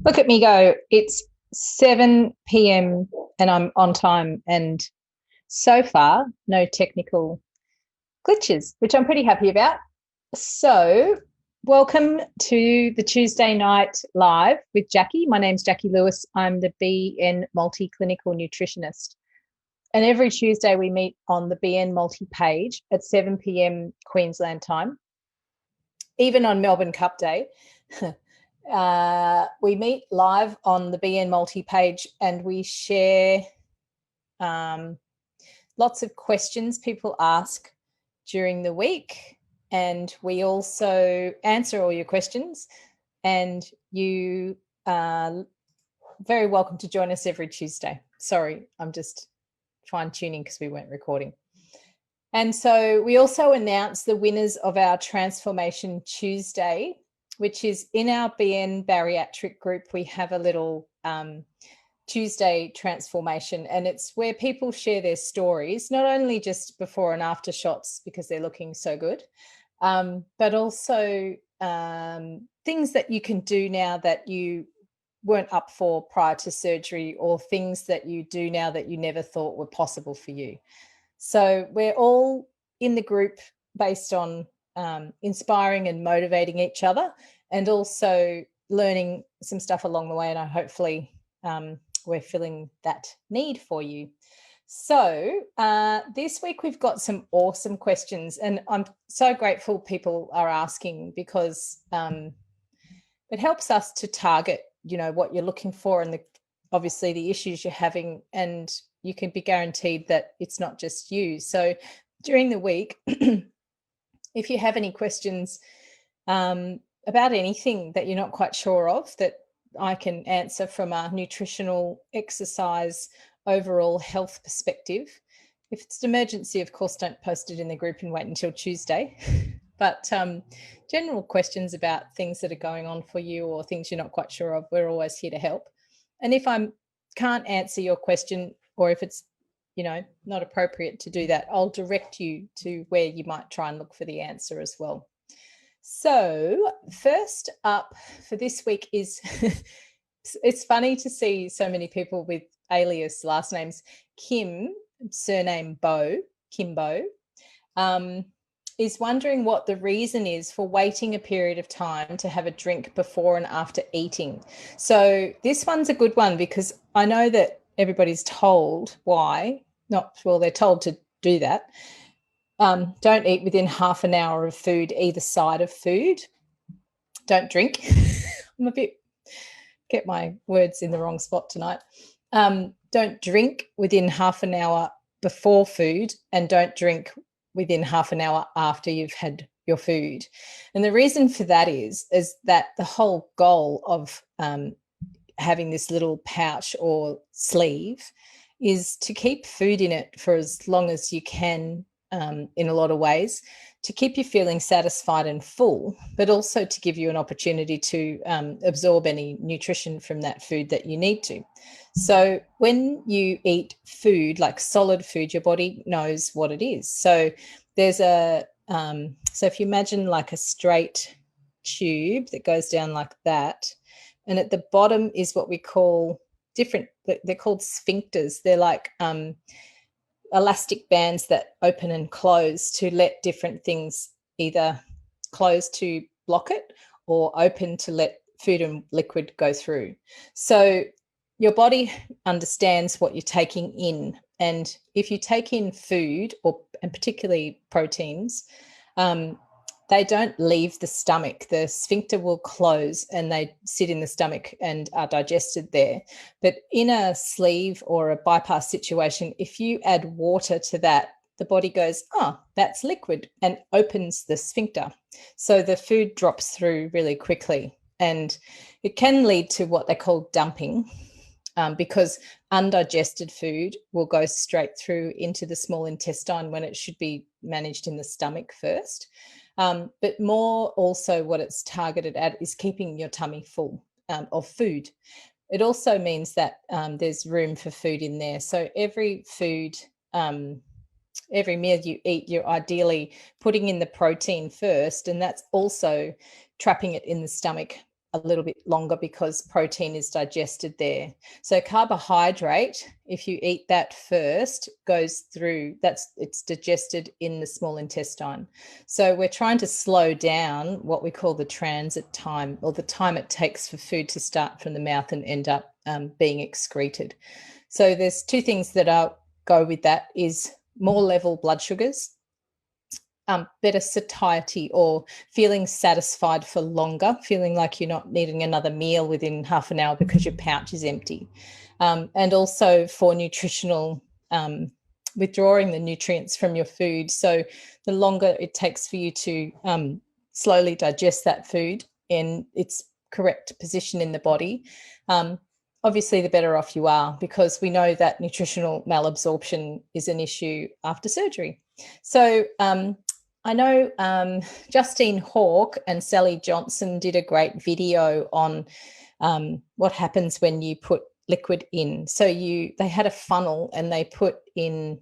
Look at me go. It's 7 p.m. and I'm on time, and so far, no technical glitches, which I'm pretty happy about. So, welcome to the Tuesday night live with Jacqui. My name's Jacqui Lewis. I'm the BN Multi Clinical Nutritionist. And every Tuesday, we meet on the BN Multi page at 7 p.m. Queensland time. Even on Melbourne Cup Day, we meet live on the BN Multi page and we share lots of questions people ask during the week, and we also answer all your questions, and you are very welcome to join us every Tuesday. Sorry, I'm just fine-tuning because we weren't recording. And so we also announce the winners of our Transformation Tuesday, which is in our BN Bariatric group. We have a little Tuesday transformation, and it's where people share their stories, not only just before and after shots because they're looking so good, but also things that you can do now that you weren't up for prior to surgery, or things that you do now that you never thought were possible for you. So we're all in the group based on inspiring and motivating each other, and also learning some stuff along the way. And hopefully we're filling that need for you. So this week we've got some awesome questions, and I'm so grateful people are asking, because it helps us to target, what you're looking for, and obviously the issues you're having, and you can be guaranteed that it's not just you. So during the week, if you have any questions about anything that you're not quite sure of, that I can answer from a nutritional, exercise, overall health perspective. If it's an emergency, of course, don't post it in the group and wait until Tuesday. But general questions about things that are going on for you, or things you're not quite sure of, we're always here to help. And if I can't answer your question, or if it's not appropriate to do that, I'll direct you to where you might try and look for the answer as well. So first up for this week is it's funny to see so many people with alias last names. Kim, surname Bo, Kimbo, is wondering what the reason is for waiting a period of time to have a drink before and after eating. So this one's a good one, because I know that everybody's told why. They're told to do that. Don't eat within half an hour of food, either side of food. Don't drink. I'm get my words in the wrong spot tonight. Don't drink within half an hour before food, and don't drink within half an hour after you've had your food. And the reason for that is that the whole goal of having this little pouch or sleeve is to keep food in it for as long as you can, in a lot of ways, to keep you feeling satisfied and full, but also to give you an opportunity to absorb any nutrition from that food that you need to. So when you eat food, like solid food, your body knows what it is. So there's so if you imagine like a straight tube that goes down like that, and at the bottom is what we call they're called sphincters. They're like elastic bands that open and close to let different things either close to block it, or open to let food and liquid go through. So your body understands what you're taking in, and if you take in food, and particularly proteins, they don't leave the stomach. The sphincter will close and they sit in the stomach and are digested there. But in a sleeve or a bypass situation, if you add water to that, the body goes, oh, that's liquid, and opens the sphincter. So the food drops through really quickly, and it can lead to what they call dumping, because undigested food will go straight through into the small intestine when it should be managed in the stomach first. But more also what it's targeted at is keeping your tummy full of food. It also means that there's room for food in there. So every meal you eat, you're ideally putting in the protein first, and that's also trapping it in the stomach a little bit longer because protein is digested there. So carbohydrate, if you eat that first, goes through, it's digested in the small intestine. So we're trying to slow down what we call the transit time, or the time it takes for food to start from the mouth and end up being excreted. So there's two things that go with that: is more level blood sugars, better satiety, or feeling satisfied for longer, feeling like you're not needing another meal within half an hour because your pouch is empty. And also for nutritional, withdrawing the nutrients from your food. So the longer it takes for you to slowly digest that food in its correct position in the body, obviously the better off you are, because we know that nutritional malabsorption is an issue after surgery. So I know Justine Hawke and Sally Johnson did a great video on what happens when you put liquid in. So they had a funnel and they put in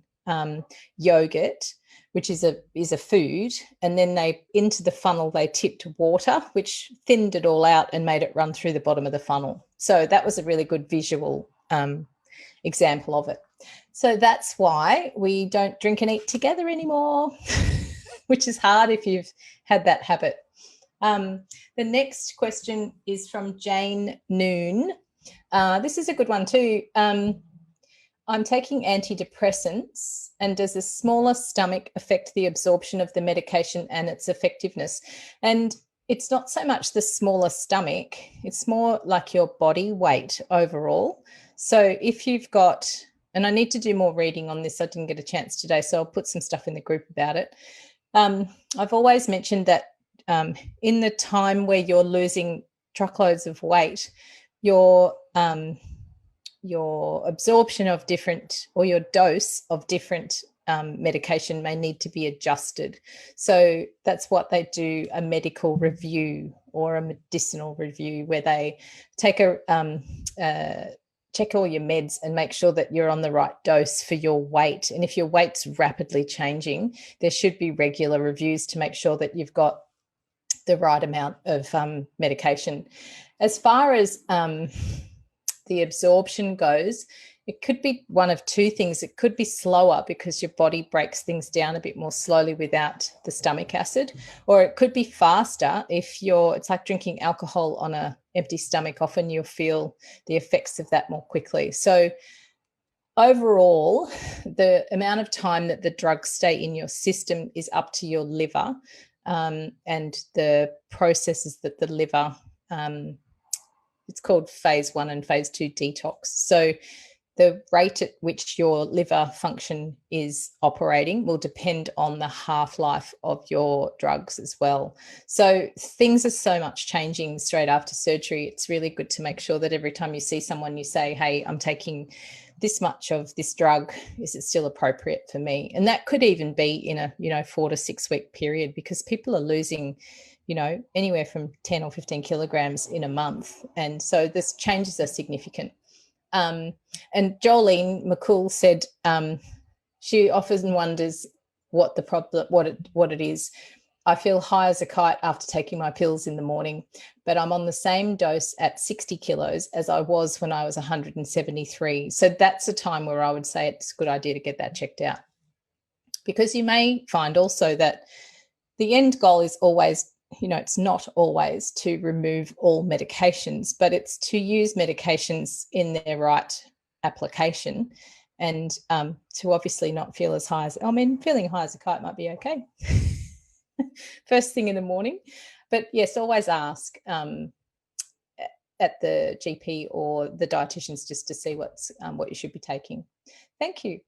yogurt, which is a food, and then into the funnel they tipped water, which thinned it all out and made it run through the bottom of the funnel. So that was a really good visual example of it. So that's why we don't drink and eat together anymore, which is hard if you've had that habit. The next question is from Jane Noon. This is a good one too. I'm taking antidepressants, and does a smaller stomach affect the absorption of the medication and its effectiveness? And it's not so much the smaller stomach, it's more like your body weight overall. So if you've got, and I need to do more reading on this, I didn't get a chance today, so I'll put some stuff in the group about it. I've always mentioned that in the time where you're losing truckloads of weight, your absorption of different, or your dose of different medication may need to be adjusted. So that's what they do, a medical review or a medicinal review, where they take check all your meds and make sure that you're on the right dose for your weight. And if your weight's rapidly changing, there should be regular reviews to make sure that you've got the right amount of medication. As far as the absorption goes, it could be one of two things. It could be slower because your body breaks things down a bit more slowly without the stomach acid, or it could be faster if it's like drinking alcohol on an empty stomach. Often you'll feel the effects of that more quickly. So overall, the amount of time that the drugs stay in your system is up to your liver and the processes that the liver, it's called phase 1 and phase 2 detox. So the rate at which your liver function is operating will depend on the half-life of your drugs as well. So things are so much changing straight after surgery. It's really good to make sure that every time you see someone, you say, hey, I'm taking this much of this drug. Is it still appropriate for me? And that could even be in a 4 to 6 week period, because people are losing anywhere from 10 or 15 kilograms in a month. And so this changes are significant. And Jolene McCool said she often wonders what the problem, what it is. I feel high as a kite after taking my pills in the morning, but I'm on the same dose at 60 kilos as I was when I was 173. So that's a time where I would say it's a good idea to get that checked out, because you may find also that the end goal is always, it's not always to remove all medications, but it's to use medications in their right application, and to obviously not feel as high as, feeling high as a kite might be okay first thing in the morning. But yes, always ask at the GP or the dietitians just to see what you should be taking. Thank you.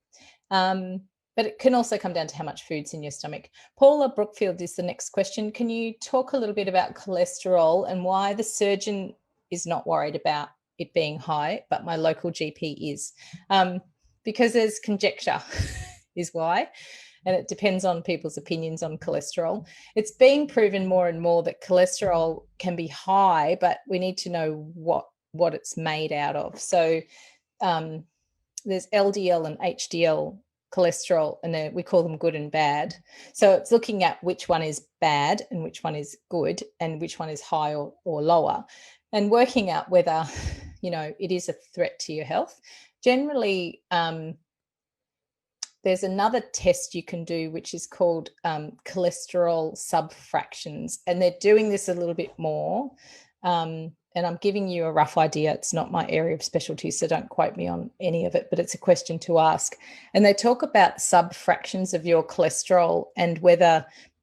But it can also come down to how much food's in your stomach. Paula Brookfield is the next question. Can you talk a little bit about cholesterol and why the surgeon is not worried about it being high, but my local GP is? Because there's conjecture is why, and it depends on people's opinions on cholesterol. It's being proven more and more that cholesterol can be high, but we need to know what it's made out of. So there's LDL and HDL cholesterol, and we call them good and bad. So it's looking at which one is bad and which one is good, and which one is high or lower. and working out whether, it is a threat to your health. Generally, there's another test you can do, which is called cholesterol subfractions, and they're doing this a little bit more. And I'm giving you a rough idea. It's not my area of specialty, so don't quote me on any of it, but it's a question to ask. And they talk about subfractions of your cholesterol and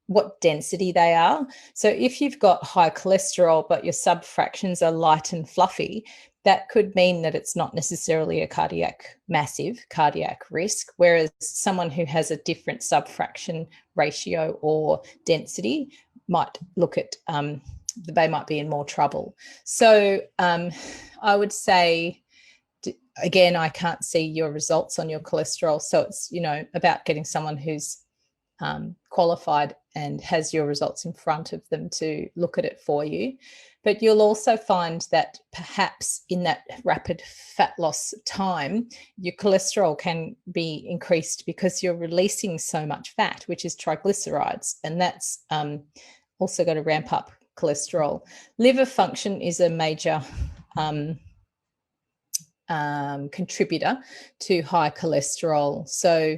what density they are. So if you've got high cholesterol, but your subfractions are light and fluffy, that could mean that it's not necessarily a massive cardiac risk, whereas someone who has a different subfraction ratio or density might look at they might be in more trouble. So I would say, again, I can't see your results on your cholesterol. So it's, about getting someone who's qualified and has your results in front of them to look at it for you. But you'll also find that perhaps in that rapid fat loss time, your cholesterol can be increased because you're releasing so much fat, which is triglycerides, and that's also got to ramp up cholesterol. Liver function is a major contributor to high cholesterol. So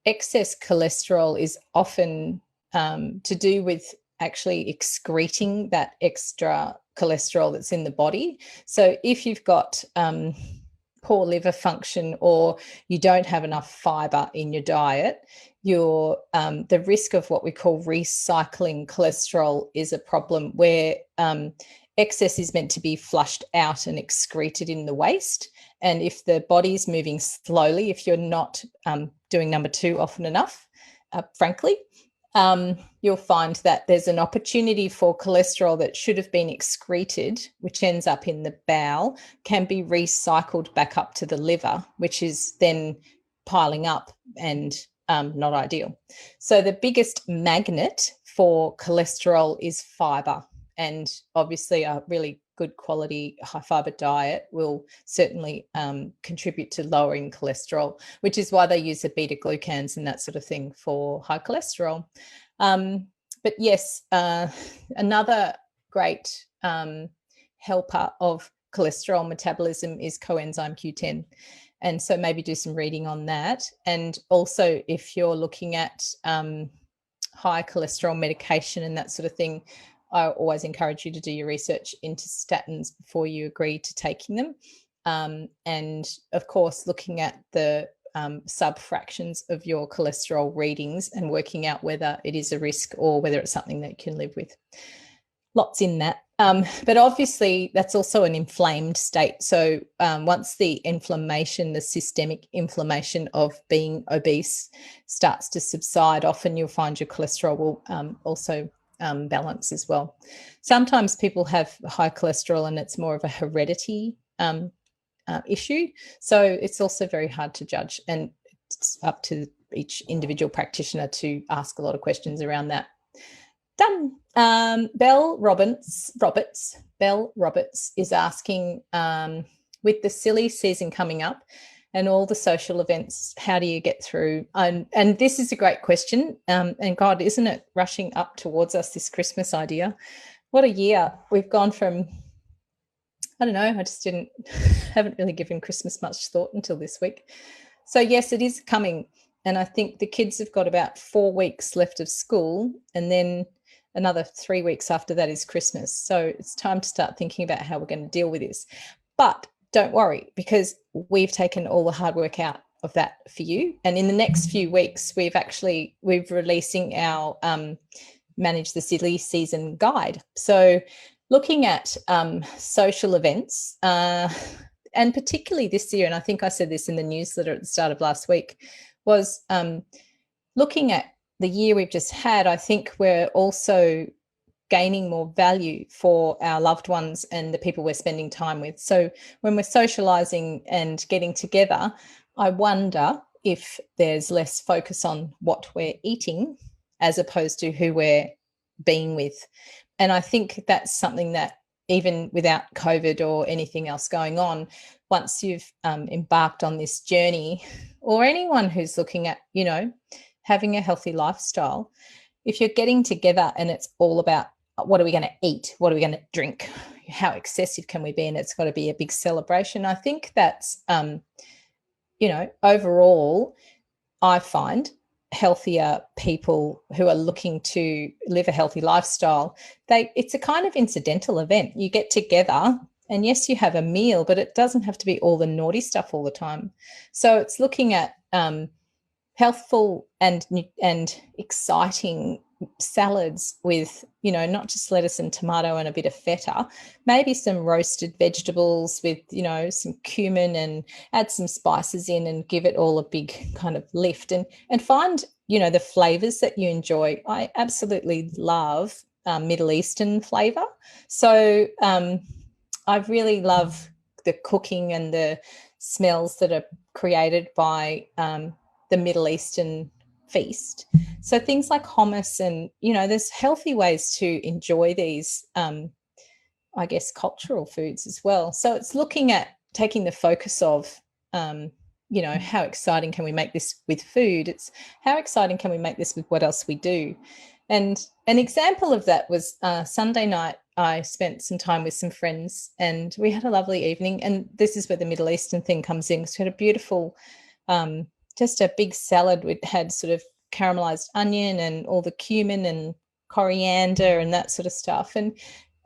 excess cholesterol is often to do with actually excreting that extra cholesterol that's in the body. So if you've got poor liver function or you don't have enough fiber in your diet, the risk of what we call recycling cholesterol is a problem, where excess is meant to be flushed out and excreted in the waste. And if the body is moving slowly, if you're not doing number 2 often enough, frankly, you'll find that there's an opportunity for cholesterol that should have been excreted, which ends up in the bowel, can be recycled back up to the liver, which is then piling up and not ideal. So the biggest magnet for cholesterol is fiber, and obviously a really good quality high fiber diet will certainly contribute to lowering cholesterol, which is why they use the beta glucans and that sort of thing for high cholesterol. But yes, another great helper of cholesterol metabolism is coenzyme Q10. And so maybe do some reading on that. And also, if you're looking at high cholesterol medication and that sort of thing, I always encourage you to do your research into statins before you agree to taking them. And of course, looking at the subfractions of your cholesterol readings and working out whether it is a risk or whether it's something that you can live with. Lots in that. But obviously, that's also an inflamed state. So once the inflammation, the systemic inflammation of being obese starts to subside, often you'll find your cholesterol will also balance as well. Sometimes people have high cholesterol and it's more of a heredity issue. So it's also very hard to judge, and it's up to each individual practitioner to ask a lot of questions around that. Done. Belle Roberts is asking, with the silly season coming up and all the social events, how do you get through? And this is a great question. And God, isn't it rushing up towards us, this Christmas idea? What a year. We've gone from, I don't know, I just haven't really given Christmas much thought until this week. So yes, it is coming. And I think the kids have got about 4 weeks left of school, and then another 3 weeks after that is Christmas. So it's time to start thinking about how we're going to deal with this. But don't worry, because we've taken all the hard work out of that for you. And in the next few weeks, we're releasing our Manage the Silly Season guide. So looking at social events, and particularly this year, and I think I said this in the newsletter at the start of last week, was looking at the year we've just had. I think we're also gaining more value for our loved ones and the people we're spending time with. So when we're socializing and getting together, I wonder if there's less focus on what we're eating as opposed to who we're being with. And I think that's something that, even without COVID or anything else going on, once you've embarked on this journey, or anyone who's looking at, having a healthy lifestyle, if you're getting together and it's all about what are we going to eat? What are we going to drink? How excessive can we be? And it's got to be a big celebration. I think that's, overall, I find healthier people who are looking to live a healthy lifestyle, it's a kind of incidental event. You get together and yes, you have a meal, but it doesn't have to be all the naughty stuff all the time. So it's looking at healthful and exciting salads with, not just lettuce and tomato and a bit of feta, maybe some roasted vegetables with, some cumin, and add some spices in and give it all a big kind of lift, and find, the flavors that you enjoy. I absolutely love Middle Eastern flavor. So I really love the cooking and the smells that are created by the Middle Eastern feast. So things like hummus and, there's healthy ways to enjoy these, I guess, cultural foods as well. So it's looking at taking the focus of, how exciting can we make this with food? It's how exciting can we make this with what else we do? And an example of that was Sunday night, I spent some time with some friends and we had a lovely evening. And this is where the Middle Eastern thing comes in. So we had a beautiful, just a big salad. We had sort of caramelized onion and all the cumin and coriander and that sort of stuff. And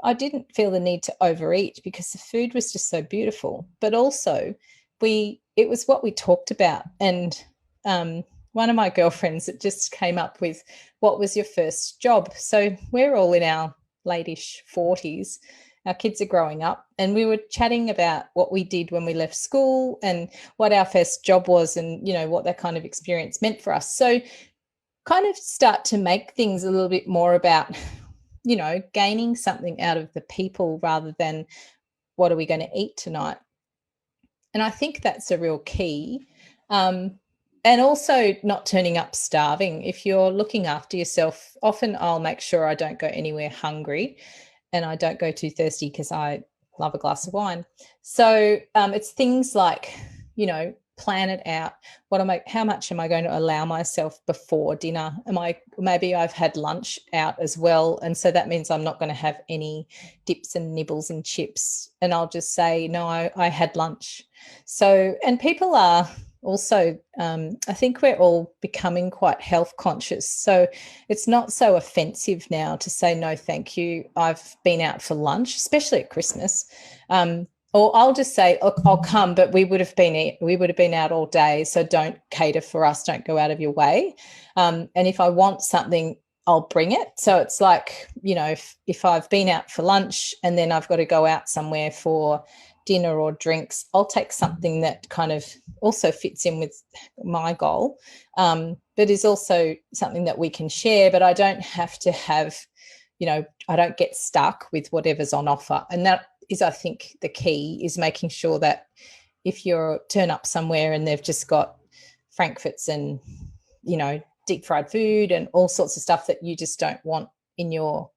I didn't feel the need to overeat because the food was just so beautiful. But also it was what we talked about. And one of my girlfriends that just came up with, what was your first job? So we're all in our late-ish 40s. Our kids are growing up, and we were chatting about what we did when we left school and what our first job was and, what that kind of experience meant for us. So kind of start to make things a little bit more about, gaining something out of the people rather than what are we going to eat tonight. And I think that's a real key. And also not turning up starving. If you're looking after yourself, often I'll make sure I don't go anywhere hungry and I don't go too thirsty because I love a glass of wine. So it's things like, plan it out. How much am I going to allow myself before dinner? Maybe I've had lunch out as well. And so that means I'm not going to have any dips and nibbles and chips. And I'll just say, no, I had lunch. So, and people are also, I think we're all becoming quite health conscious. So it's not so offensive now to say, no, thank you, I've been out for lunch, especially at Christmas. Or I'll just say, look, I'll come, but we would have been out all day. So don't cater for us. Don't go out of your way. And if I want something, I'll bring it. So it's like, if I've been out for lunch and then I've got to go out somewhere for dinner or drinks, I'll take something that kind of also fits in with my goal, but is also something that we can share. But I don't have to have, I don't get stuck with whatever's on offer. And that is, I think, the key is making sure that if you turn up somewhere and they've just got frankfurts and, deep fried food and all sorts of stuff that you just don't want in your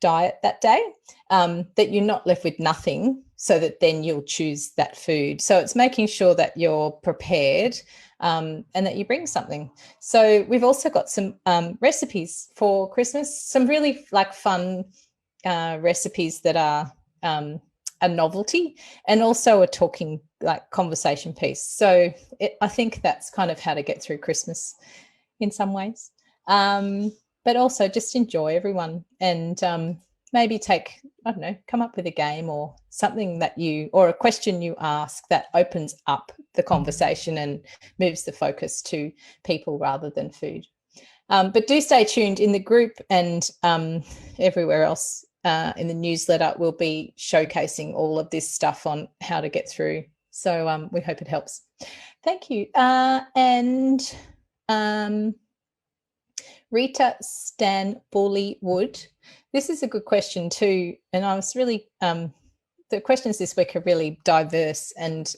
diet that day, that you're not left with nothing, so that then you'll choose that food. So it's making sure that you're prepared and that you bring something. So we've also got some recipes for Christmas, some really fun recipes that are a novelty and also a talking conversation piece. So I think that's kind of how to get through Christmas in some ways. But also just enjoy everyone and maybe come up with a game or something or a question you ask that opens up the conversation and moves the focus to people rather than food. But do stay tuned in the group and everywhere else in the newsletter. We'll be showcasing all of this stuff on how to get through. So we hope it helps. Thank you. And Rita Stan Bullywood. This is a good question too. And I was really, the questions this week are really diverse and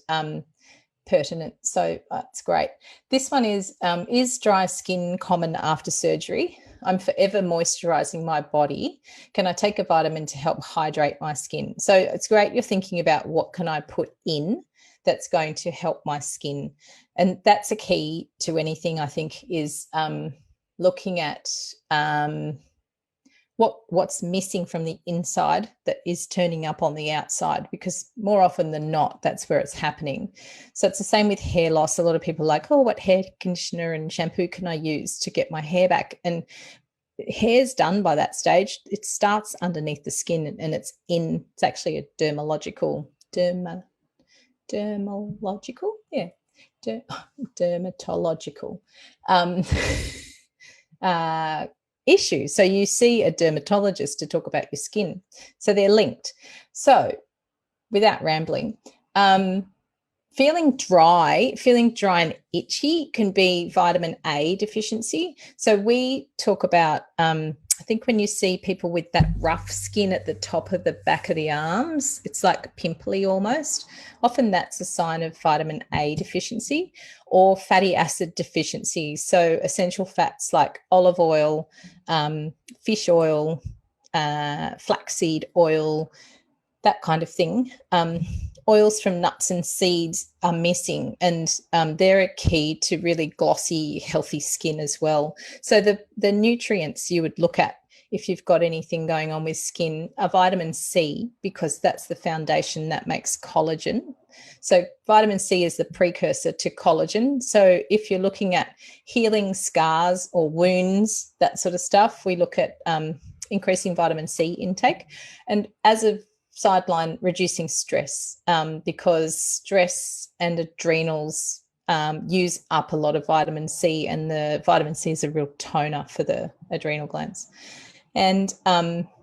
pertinent. So that's great. This one is dry skin common after surgery? I'm forever moisturizing my body. Can I take a vitamin to help hydrate my skin? So it's great you're thinking about what can I put in that's going to help my skin. And that's a key to anything, I think, is looking at what's missing from the inside that is turning up on the outside, because more often than not, that's where it's happening. So it's the same with hair loss. A lot of people are like, oh, what hair conditioner and shampoo can I use to get my hair back? And hair's done by that stage. It starts underneath the skin, and it's actually a dermatological um, issue. So you see a dermatologist to talk about your skin. So they're linked. So without rambling, feeling dry and itchy can be vitamin A deficiency. So we talk about, I think when you see people with that rough skin at the top of the back of the arms, it's like pimply almost. Often that's a sign of vitamin A deficiency or fatty acid deficiency. So essential fats like olive oil, fish oil, flaxseed oil, that kind of thing. Oils from nuts and seeds are missing, and they're a key to really glossy, healthy skin as well. So the nutrients you would look at if you've got anything going on with skin are vitamin C, because that's the foundation that makes collagen. So vitamin C is the precursor to collagen. So if you're looking at healing scars or wounds, that sort of stuff, we look at increasing vitamin C intake. And as a sideline, reducing stress, because stress and adrenals use up a lot of vitamin C, and the vitamin C is a real toner for the adrenal glands. And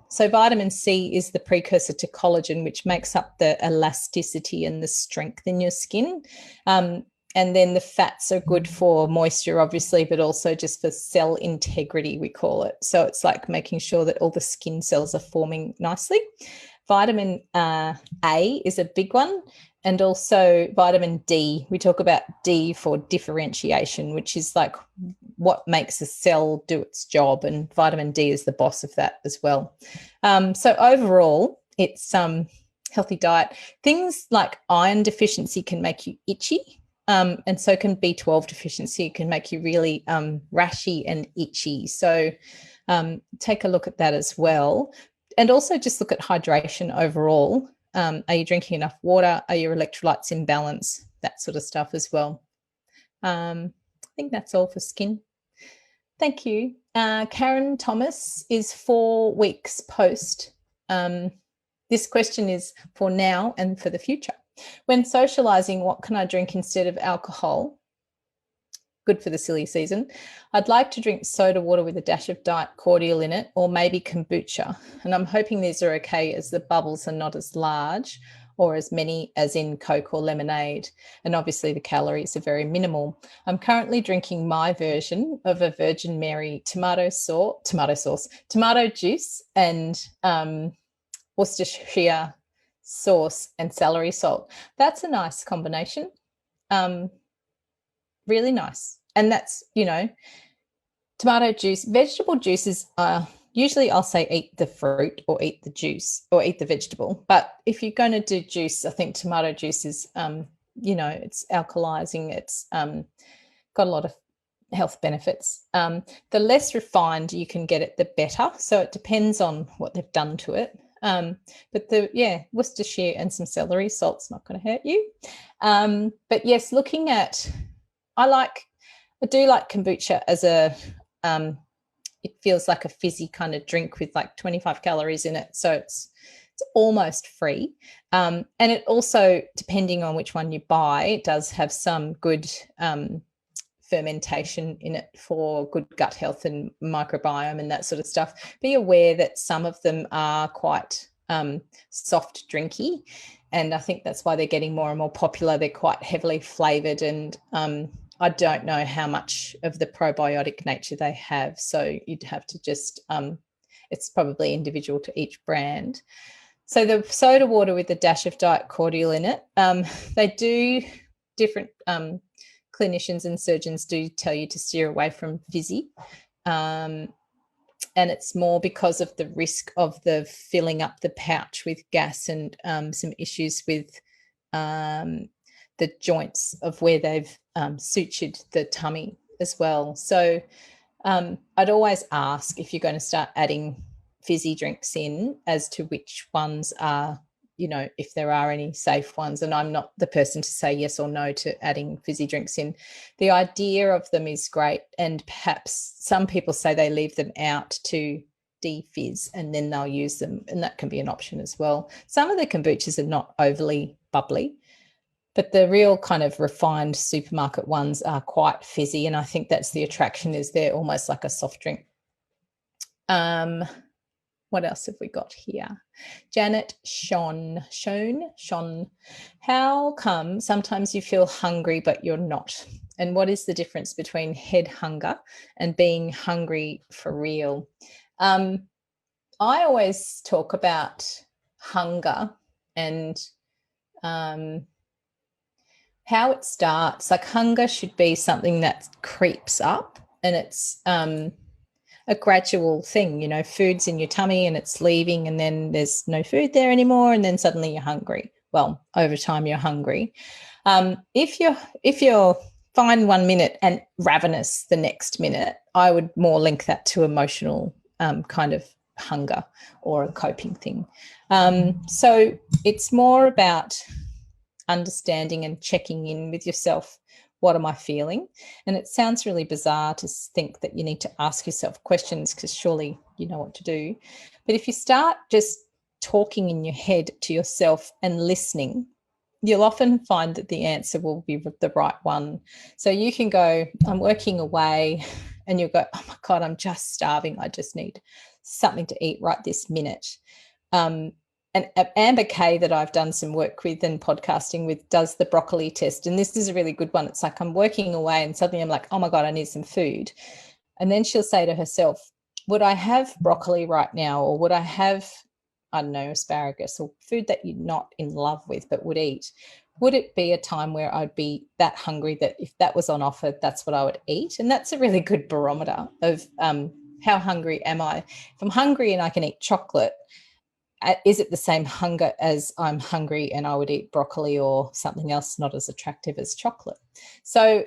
so vitamin C is the precursor to collagen, which makes up the elasticity and the strength in your skin. And then the fats are good for moisture, obviously, but also just for cell integrity, we call it. So it's like making sure that all the skin cells are forming nicely. Vitamin A is a big one, and also vitamin D. We talk about D for differentiation, which is like what makes a cell do its job, and vitamin D is the boss of that as well. So overall, it's healthy diet. Things like iron deficiency can make you itchy, and so can B12 deficiency. It can make you really rashy and itchy. So take a look at that as well. And also just look at hydration overall. Are you drinking enough water? Are your electrolytes in balance? That sort of stuff as well. I think that's all for skin. Thank you. Karen Thomas is 4 weeks post. This question is for now and for the future. When socializing, what can I drink instead of alcohol? Good for the silly season. I'd like to drink soda water with a dash of diet cordial in it, or maybe kombucha. And I'm hoping these are okay, as the bubbles are not as large or as many as in Coke or lemonade. And obviously the calories are very minimal. I'm currently drinking my version of a Virgin Mary tomato juice, and Worcestershire sauce and celery salt. That's a nice combination. Really nice. And that's, tomato juice. Vegetable juices are usually, I'll say, eat the fruit or eat the juice or eat the vegetable. But if you're going to do juice, I think tomato juice is, it's alkalizing. It's got a lot of health benefits. The less refined you can get it, the better. So it depends on what they've done to it. But Worcestershire and some celery salt's not going to hurt you. But yes, looking at, I do like kombucha as it feels like a fizzy kind of drink with like 25 calories in it. So it's almost free. And it also, depending on which one you buy, it does have some good fermentation in it for good gut health and microbiome and that sort of stuff. Be aware that some of them are quite soft drinky. And I think that's why they're getting more and more popular. They're quite heavily flavoured, and I don't know how much of the probiotic nature they have. So you'd have to just, it's probably individual to each brand. So the soda water with a dash of diet cordial in it, they do, different clinicians and surgeons do tell you to steer away from Fizzy. And it's more because of the risk of the filling up the pouch with gas and some issues with the joints of where they've sutured the tummy as well. So I'd always ask, if you're going to start adding fizzy drinks in as to which ones are, you know, if there are any safe ones. And I'm not the person to say yes or no to adding fizzy drinks in. The idea of them is great. And perhaps some people say they leave them out to de-fizz and then they'll use them. And that can be an option as well. Some of the kombuchas are not overly bubbly, but the real kind of refined supermarket ones are quite fizzy. And I think that's the attraction, is they're almost like a soft drink. What else have we got here? Janet Shon. How come sometimes you feel hungry but you're not? And what is the difference between head hunger and being hungry for real? I always talk about hunger and how it starts. Like, hunger should be something that creeps up, and it's a gradual thing. You know, food's in your tummy and it's leaving, and then there's no food there anymore, and then suddenly you're hungry. Well, over time you're hungry. If you're fine 1 minute and ravenous the next minute, I would more link that to emotional kind of hunger or a coping thing. So it's more about understanding and checking in with yourself. What am I feeling? And it sounds really bizarre to think that you need to ask yourself questions, because surely you know what to do. But if you start just talking in your head to yourself and listening, you'll often find that the answer will be the right one. So you can go, I'm working away, and you'll go, oh my God, I'm just starving. I just need something to eat right this minute. And Amber Kay, that I've done some work with and podcasting with, does the broccoli test. And this is a really good one. It's like, I'm working away and suddenly I'm like, oh my God, I need some food. And then she'll say to herself, would I have broccoli right now? Or would I have, I don't know, asparagus, or food that you're not in love with but would eat? Would it be a time where I'd be that hungry that if that was on offer, that's what I would eat? And that's a really good barometer of how hungry am I? If I'm hungry and I can eat chocolate, is it the same hunger as I'm hungry and I would eat broccoli or something else not as attractive as chocolate? So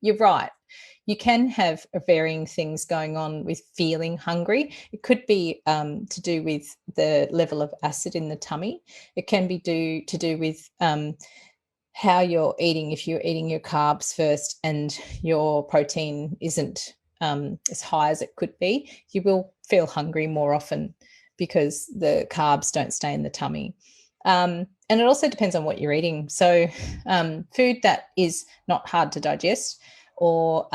you're right. You can have varying things going on with feeling hungry. It could be to do with the level of acid in the tummy. It can be to do with how you're eating. If you're eating your carbs first and your protein isn't as high as it could be, you will feel hungry more often, because the carbs don't stay in the tummy. And it also depends on what you're eating. So food that is not hard to digest, or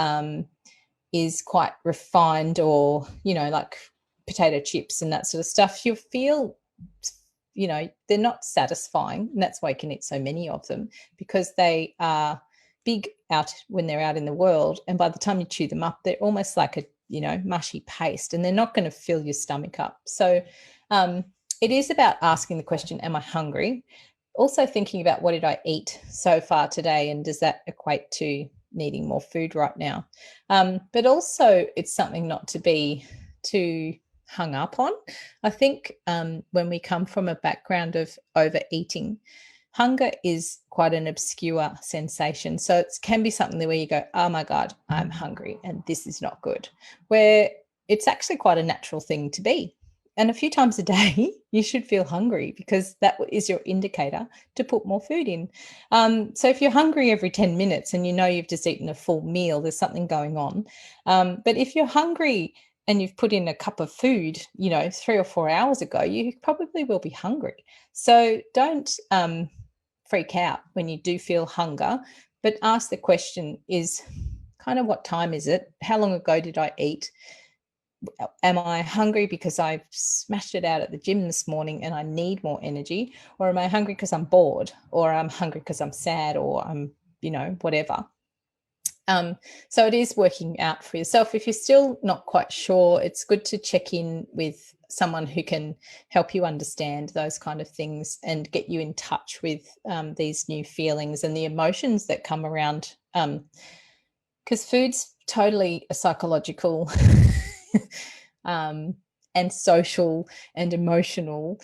is quite refined, or, you know, like potato chips and that sort of stuff, you'll feel, you know, they're not satisfying. And that's why you can eat so many of them, because they are big out when they're out in the world. And by the time you chew them up, they're almost like a, you know, mushy paste, and they're not going to fill your stomach up. So it is about asking the question, am I hungry? Also thinking about, what did I eat so far today? And does that equate to needing more food right now? But also, it's something not to be too hung up on. I think when we come from a background of overeating, hunger is quite an obscure sensation. So it can be something where you go, oh my God, I'm hungry and this is not good, where it's actually quite a natural thing to be. And a few times a day, you should feel hungry, because that is your indicator to put more food in. So if you're hungry every 10 minutes and you know you've just eaten a full meal, there's something going on. But if you're hungry and you've put in a cup of food, you know, 3 or 4 hours ago, you probably will be hungry. So don't freak out when you do feel hunger, but ask the question, is kind of, what time is it? How long ago did I eat? Am I hungry because I've smashed it out at the gym this morning and I need more energy? Or am I hungry because I'm bored? Or I'm hungry because I'm sad, or I'm, you know, whatever. So it is working out for yourself. If you're still not quite sure, it's good to check in with someone who can help you understand those kind of things and get you in touch with these new feelings and the emotions that come around. Because food's totally a psychological and social and emotional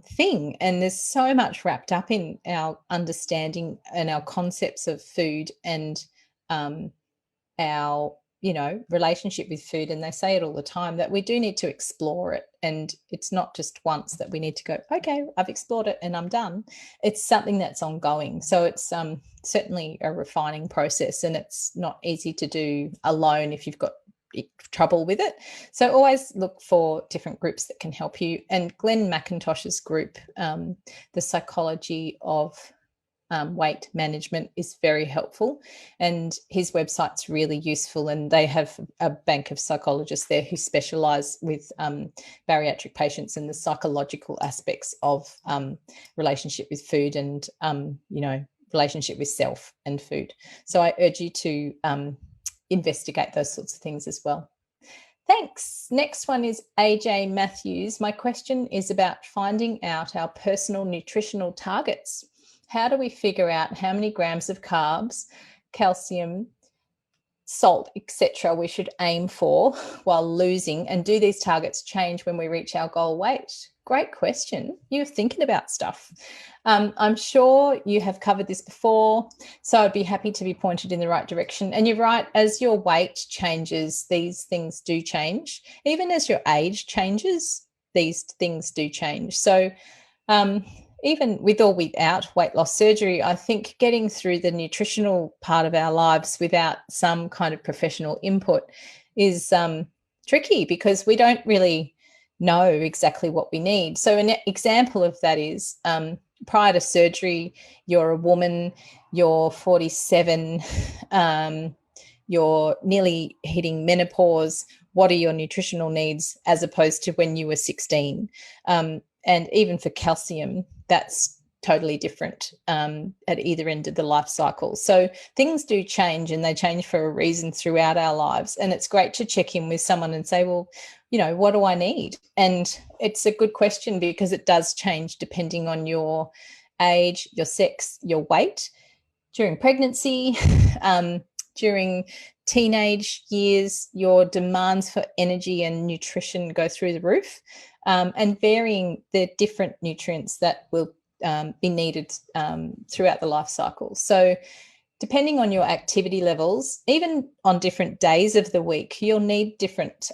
thing. And there's so much wrapped up in our understanding and our concepts of food, and our, relationship with food, and they say it all the time, that we do need to explore it. And it's not just once that we need to go, okay, I've explored it and I'm done. It's something that's ongoing. So it's certainly a refining process, and it's not easy to do alone if you've got trouble with it. So always look for different groups that can help you. And Glenn McIntosh's group, The Psychology of Weight Management, is very helpful, and his website's really useful, and they have a bank of psychologists there who specialize with bariatric patients and the psychological aspects of relationship with food and relationship with self and food. So I urge you to investigate those sorts of things as well. Thanks. Next one is AJ Matthews. My question is about finding out our personal nutritional targets. How do we figure out how many grams of carbs, calcium, salt, etc. we should aim for while losing? And do these targets change when we reach our goal weight? Great question. You're thinking about stuff. I'm sure you have covered this before, so I'd be happy to be pointed in the right direction. And you're right, as your weight changes, these things do change. Even as your age changes, these things do change. So even with or without weight loss surgery, I think getting through the nutritional part of our lives without some kind of professional input is tricky, because we don't really know exactly what we need. So an example of that is prior to surgery, you're a woman, you're 47, you're nearly hitting menopause. What are your nutritional needs as opposed to when you were 16? And even for calcium, that's totally different at either end of the life cycle. So things do change, and they change for a reason throughout our lives. And it's great to check in with someone and say, well, what do I need? And it's a good question, because it does change depending on your age, your sex, your weight, during pregnancy, during teenage years, your demands for energy and nutrition go through the roof, and varying the different nutrients that will be needed throughout the life cycle. So depending on your activity levels, even on different days of the week, you'll need different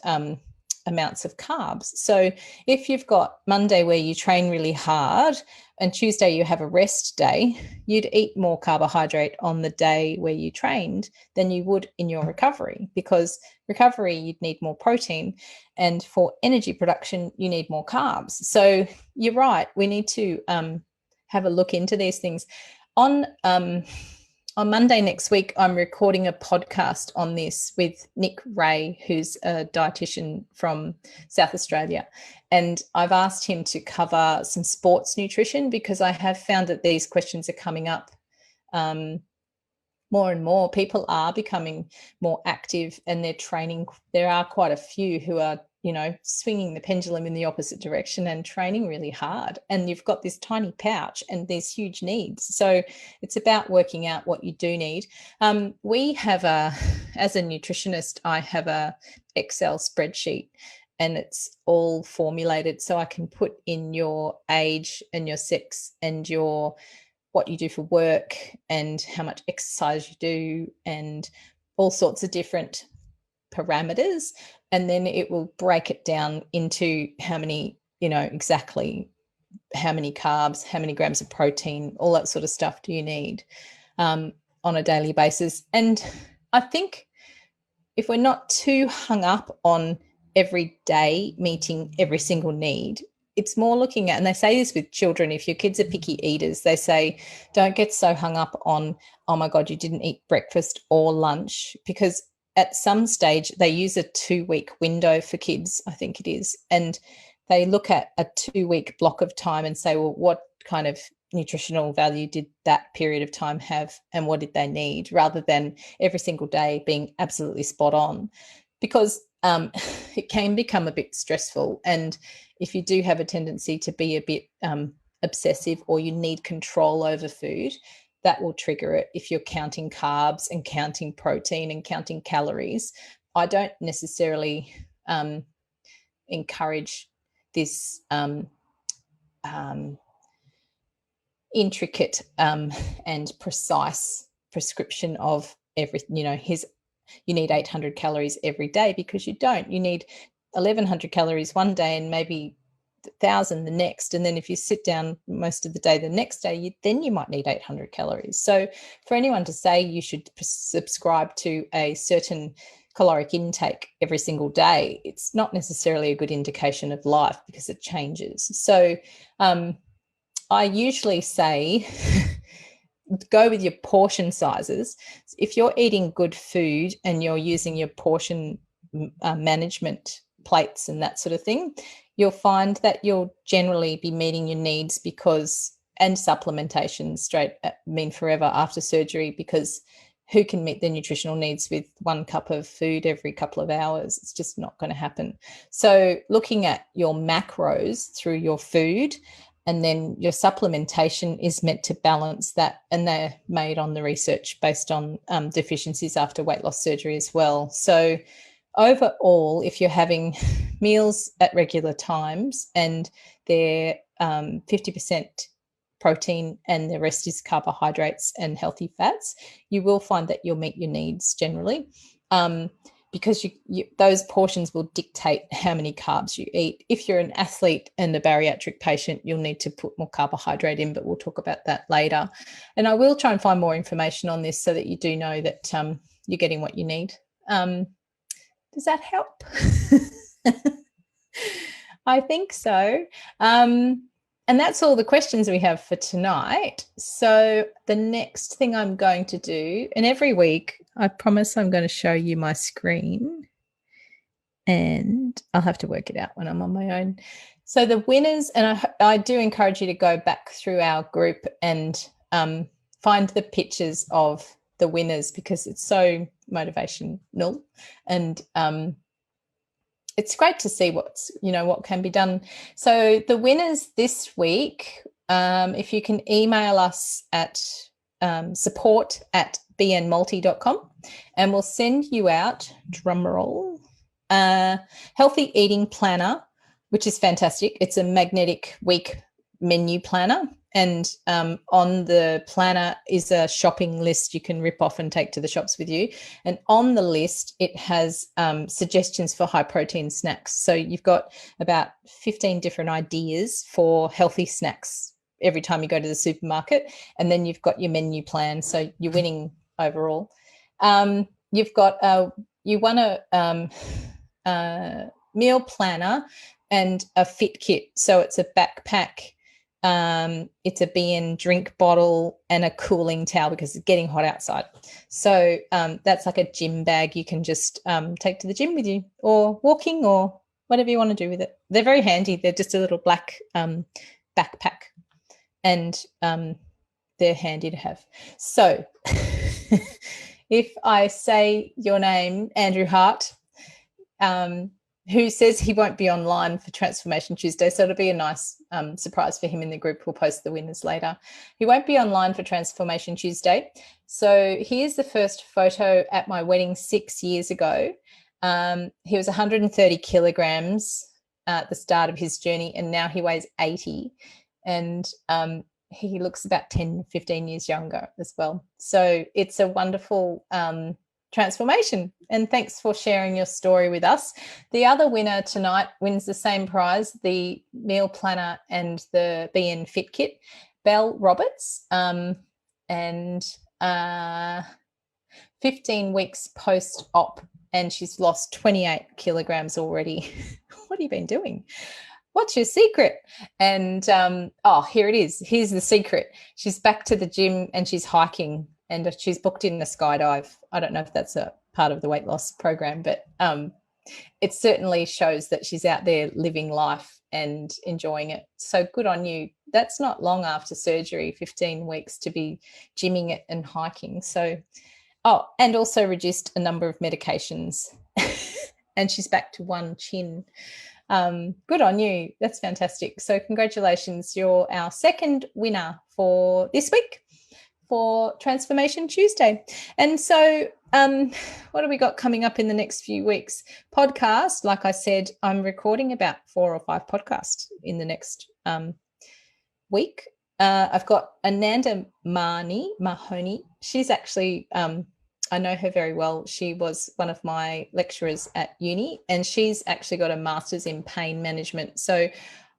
amounts of carbs. So if you've got Monday where you train really hard and Tuesday you have a rest day, you'd eat more carbohydrate on the day where you trained than you would in your recovery, because recovery, you'd need more protein, and for energy production, you need more carbs. So you're right, we need to have a look into these things. On Monday next week, I'm recording a podcast on this with Nick Ray, who's a dietitian from South Australia. And I've asked him to cover some sports nutrition, because I have found that these questions are coming up more and more. People are becoming more active and they're training. There are quite a few who are swinging the pendulum in the opposite direction and training really hard. And you've got this tiny pouch and there's huge needs. So it's about working out what you do need. We have as a nutritionist, I have a Excel spreadsheet, and it's all formulated. So I can put in your age and your sex and what you do for work and how much exercise you do and all sorts of different parameters, and then it will break it down into how many, exactly how many carbs, how many grams of protein, all that sort of stuff do you need on a daily basis. And I think if we're not too hung up on every day meeting every single need, it's more looking at, and they say this with children, if your kids are picky eaters, they say, don't get so hung up on, oh my God, you didn't eat breakfast or lunch, because at some stage they use a 2-week window for kids, I think it is, and they look at a 2-week block of time and say, well, what kind of nutritional value did that period of time have and what did they need, rather than every single day being absolutely spot on, because it can become a bit stressful. And if you do have a tendency to be a bit obsessive, or you need control over food, that will trigger it. If you're counting carbs and counting protein and counting calories, I don't necessarily encourage this intricate and precise prescription of everything. Here's you need 800 calories every day, because you don't. You need 1,100 calories one day and maybe 1,000 the next. And then if you sit down most of the day the next day, then you might need 800 calories. So for anyone to say you should subscribe to a certain caloric intake every single day, it's not necessarily a good indication of life, because it changes. So I usually say go with your portion sizes. If you're eating good food and you're using your portion management plates and that sort of thing, you'll find that you'll generally be meeting your needs, and supplementation forever after surgery, because who can meet their nutritional needs with 1 cup of food every couple of hours? It's just not going to happen. So looking at your macros through your food, and then your supplementation is meant to balance that, and they're made on the research based on deficiencies after weight loss surgery as well. So overall, if you're having meals at regular times and they're 50% protein and the rest is carbohydrates and healthy fats, you will find that you'll meet your needs generally, because those portions will dictate how many carbs you eat. If you're an athlete and a bariatric patient, you'll need to put more carbohydrate in, but we'll talk about that later. And I will try and find more information on this so that you do know that you're getting what you need. Does that help? I think so. And that's all the questions we have for tonight. So the next thing I'm going to do, and every week I promise I'm going to show you my screen, and I'll have to work it out when I'm on my own. So the winners, and I do encourage you to go back through our group and find the pictures of the winners, because it's so motivational, and it's great to see what can be done. So the winners this week, if you can email us at support@bnmulti.com, and we'll send you out, drumroll, healthy eating planner, which is fantastic. It's a magnetic week menu planner, and on the planner is a shopping list you can rip off and take to the shops with you. And on the list, it has suggestions for high protein snacks. So you've got about 15 different ideas for healthy snacks every time you go to the supermarket. And then you've got your menu plan. So you're winning overall. You've got you won a meal planner and a fit kit. So it's a backpack. It's a BN drink bottle and a cooling towel, because it's getting hot outside. So that's like a gym bag you can just take to the gym with you, or walking, or whatever you want to do with it. They're very handy. They're just a little black backpack, and they're handy to have. So if I say your name, Andrew Hart, who says he won't be online for Transformation Tuesday, so it'll be a nice surprise for him in the group. We'll post the winners later. He won't be online for Transformation Tuesday. So here's the first photo at my wedding 6 years ago. He was 130 kilograms at the start of his journey, and now he weighs 80. And he looks about 10, 15 years younger as well. So it's a wonderful transformation, and thanks for sharing your story with us. The other winner tonight wins the same prize, the meal planner and the BN Fit Kit, Belle Roberts, and 15 weeks post-op, and she's lost 28 kilograms already. What have you been doing? What's your secret? And here it is. Here's the secret. She's back to the gym and she's hiking, and she's booked in a skydive. I don't know if that's a part of the weight loss program, but it certainly shows that she's out there living life and enjoying it. So good on you. That's not long after surgery, 15 weeks to be gymming it and hiking. So, and also reduced a number of medications. And she's back to one chin. Good on you. That's fantastic. So congratulations. You're our second winner for this week for Transformation Tuesday. And so what have we got coming up in the next few weeks? Podcast, like I said, I'm recording about 4 or 5 podcasts in the next week. I've got Ananda Mahoney. She's actually I know her very well. She was one of my lecturers at uni, and she's actually got a master's in pain management. So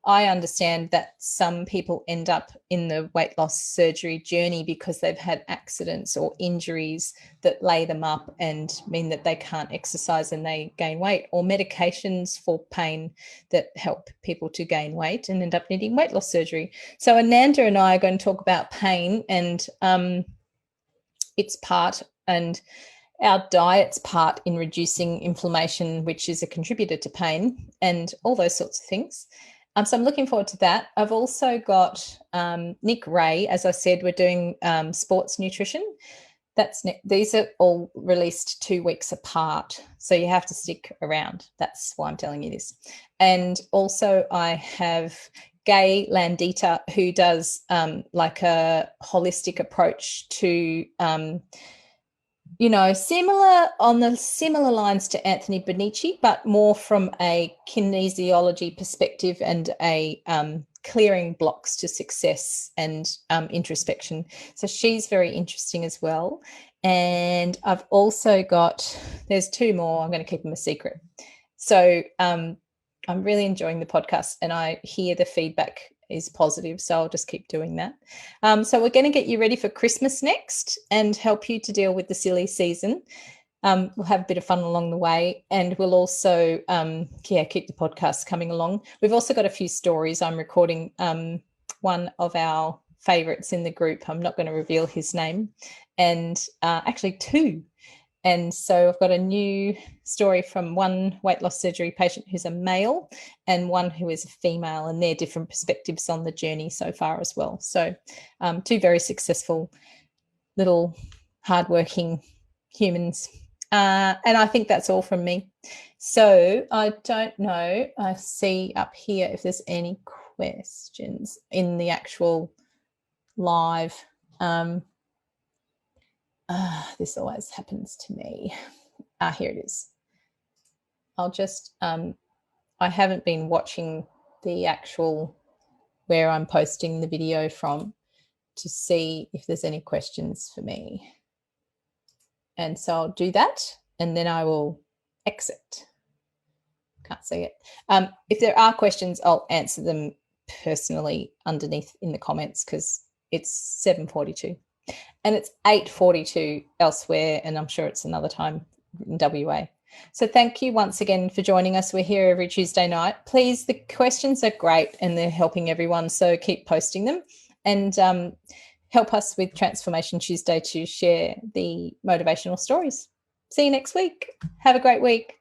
I understand that some people end up in the weight loss surgery journey because they've had accidents or injuries that lay them up and mean that they can't exercise and they gain weight, or medications for pain that help people to gain weight and end up needing weight loss surgery. So Ananda and I are going to talk about pain and its part, and our diet's part in reducing inflammation, which is a contributor to pain, and all those sorts of things. So I'm looking forward to that. I've also got Nick Ray. As I said, we're doing sports nutrition. These are all released 2 weeks apart, so you have to stick around. That's why I'm telling you this. And also I have Gay Landita, who does like a holistic approach to similar lines to Anthony Bonici, but more from a kinesiology perspective and a clearing blocks to success and introspection. So she's very interesting as well. And I've also got, there's 2 more. I'm going to keep them a secret. So I'm really enjoying the podcast, and I hear the feedback is positive, so I'll just keep doing that. So we're going to get you ready for Christmas next and help you to deal with the silly season. We'll have a bit of fun along the way, and we'll also keep the podcast coming along. We've also got a few stories. I'm recording one of our favorites in the group. I'm not going to reveal his name, and actually 2. And so I've got a new story from one weight loss surgery patient who's a male and one who is a female, and their different perspectives on the journey so far as well. So 2 very successful little hardworking humans. And I think that's all from me. So I don't know. I see up here if there's any questions in the actual live. This always happens to me. Here it is. I'll just, I haven't been watching the actual where I'm posting the video from to see if there's any questions for me. And so I'll do that, and then I will exit. Can't see it. If there are questions, I'll answer them personally underneath in the comments, because it's 7:42. And it's 8:42 elsewhere, and I'm sure it's another time in WA. So thank you once again for joining us. We're here every Tuesday night. Please, the questions are great and they're helping everyone, so keep posting them, and help us with Transformation Tuesday to share the motivational stories. See you next week. Have a great week.